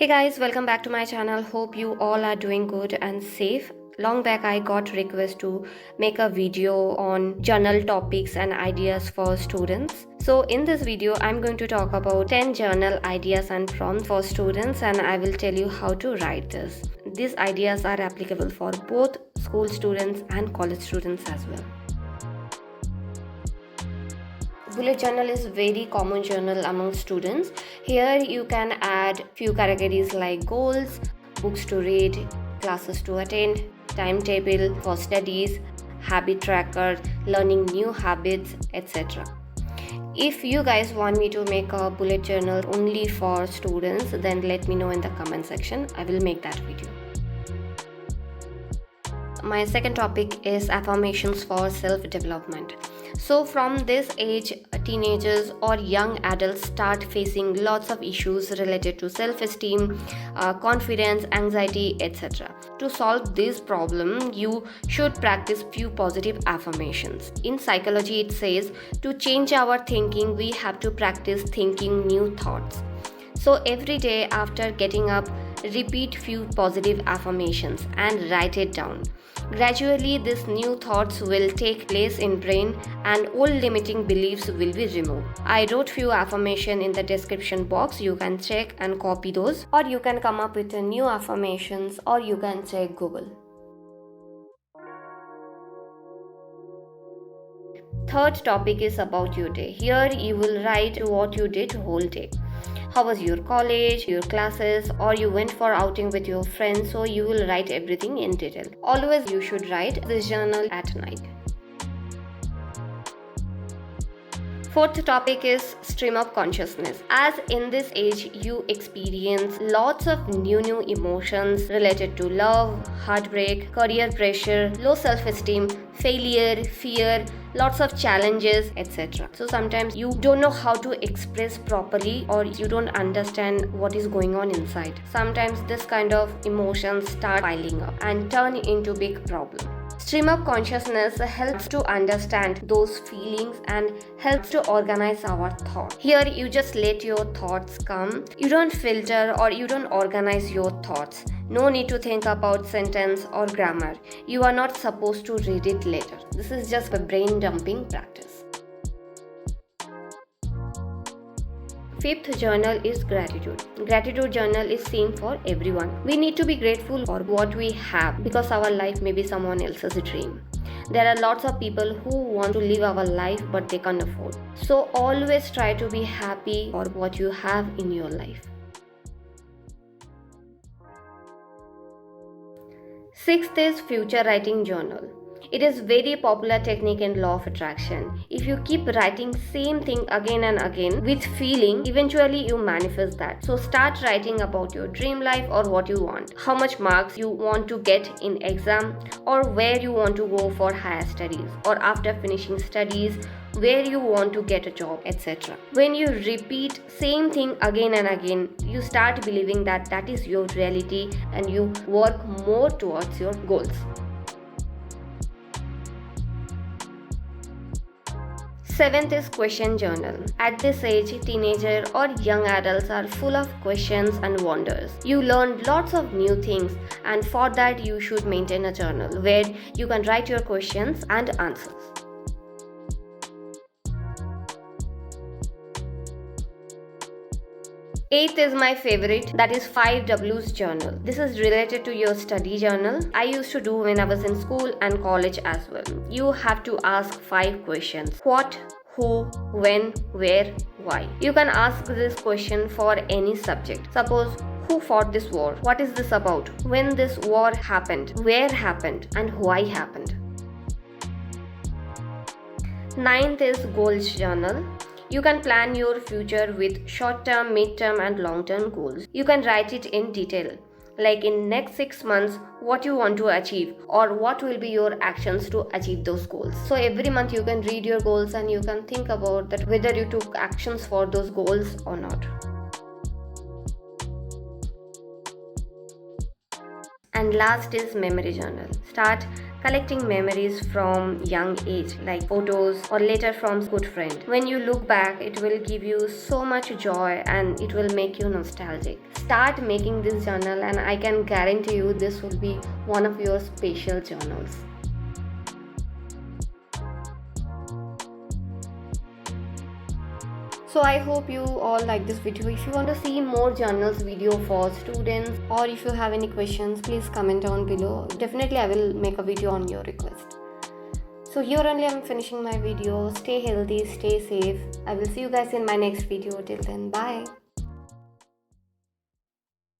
Hey guys, welcome back to my channel. Hope you all are doing good and safe. Long back I got request to make a video on journal topics and ideas for students. So in this video I'm going to talk about 10 journal ideas and prompts for students, and I will tell you how to write this. These ideas are applicable for both school students and college students as well. Bullet journal is very common journal among students. Here you can add few categories like goals, books to read, classes to attend, timetable for studies, habit tracker, learning new habits, etc. If you guys want me to make a bullet journal only for students, then let me know in the comment section. I will make that video. My second topic is affirmations for self-development. So from this age, teenagers or young adults start facing lots of issues related to self-esteem, confidence, anxiety, etc. To solve this problem, you should practice few positive affirmations. In psychology, it says to change our thinking, we have to practice thinking new thoughts. So every day after getting up, repeat few positive affirmations and write it down. Gradually, these new thoughts will take place in brain and old limiting beliefs will be removed. I wrote few affirmations in the description box. You can check and copy those, or you can come up with new affirmations, or you can check Google. Third topic is about your day. Here you will write what you did whole day. How was your college, your classes, or you went for outing with your friends, so you will write everything in detail. Always you should write this journal at night. Fourth topic is stream of consciousness. As in this age, you experience lots of new emotions related to love, heartbreak, career pressure, low self-esteem, failure, fear, lots of challenges, etc. So sometimes you don't know how to express properly, or you don't understand what is going on inside. Sometimes this kind of emotions start piling up and turn into big problem. Stream of consciousness helps to understand those feelings and helps to organize our thoughts. Here you just let your thoughts come. You don't filter or you don't organize your thoughts. No need to think about sentence or grammar. You are not supposed to read it later. This is just a brain dumping practice. Fifth journal is gratitude. Gratitude journal is same for everyone. We need to be grateful for what we have because our life may be someone else's dream. There are lots of people who want to live our life but they can't afford. So always try to be happy for what you have in your life. Sixth is future writing journal. It is very popular technique in law of attraction. If you keep writing same thing again and again with feeling, eventually you manifest that. So start writing about your dream life or what you want, how much marks you want to get in exam, or where you want to go for higher studies, or after finishing studies, where you want to get a job, etc. When you repeat same thing again and again, you start believing that that is your reality and you work more towards your goals. Seventh is question journal. At this age, teenager or young adults are full of questions and wonders. You learn lots of new things, and for that you should maintain a journal where you can write your questions and answers. Eighth is my favorite, that is 5W's journal. This is related to your study journal. I used to do when I was in school and college as well. You have to ask 5 questions. What, who, when, where, why. You can ask this question for any subject. Suppose, who fought this war? What is this about? When this war happened? Where happened? And why happened? Ninth is goals journal. You can plan your future with short-term, mid-term and long-term goals. You can write it in detail, like in next 6 months, what you want to achieve or what will be your actions to achieve those goals. So every month you can read your goals and you can think about that whether you took actions for those goals or not. And last is memory journal. Start collecting memories from young age like photos or letter from good friend. When you look back, it will give you so much joy and it will make you nostalgic. Start making this journal and I can guarantee you this will be one of your special journals. So I hope you all like this video. If you want to see more journals video for students or if you have any questions, please comment down below. Definitely I will make a video on your request. So here only I'm finishing my video. Stay healthy, stay safe. I will see you guys in my next video. Till then, bye.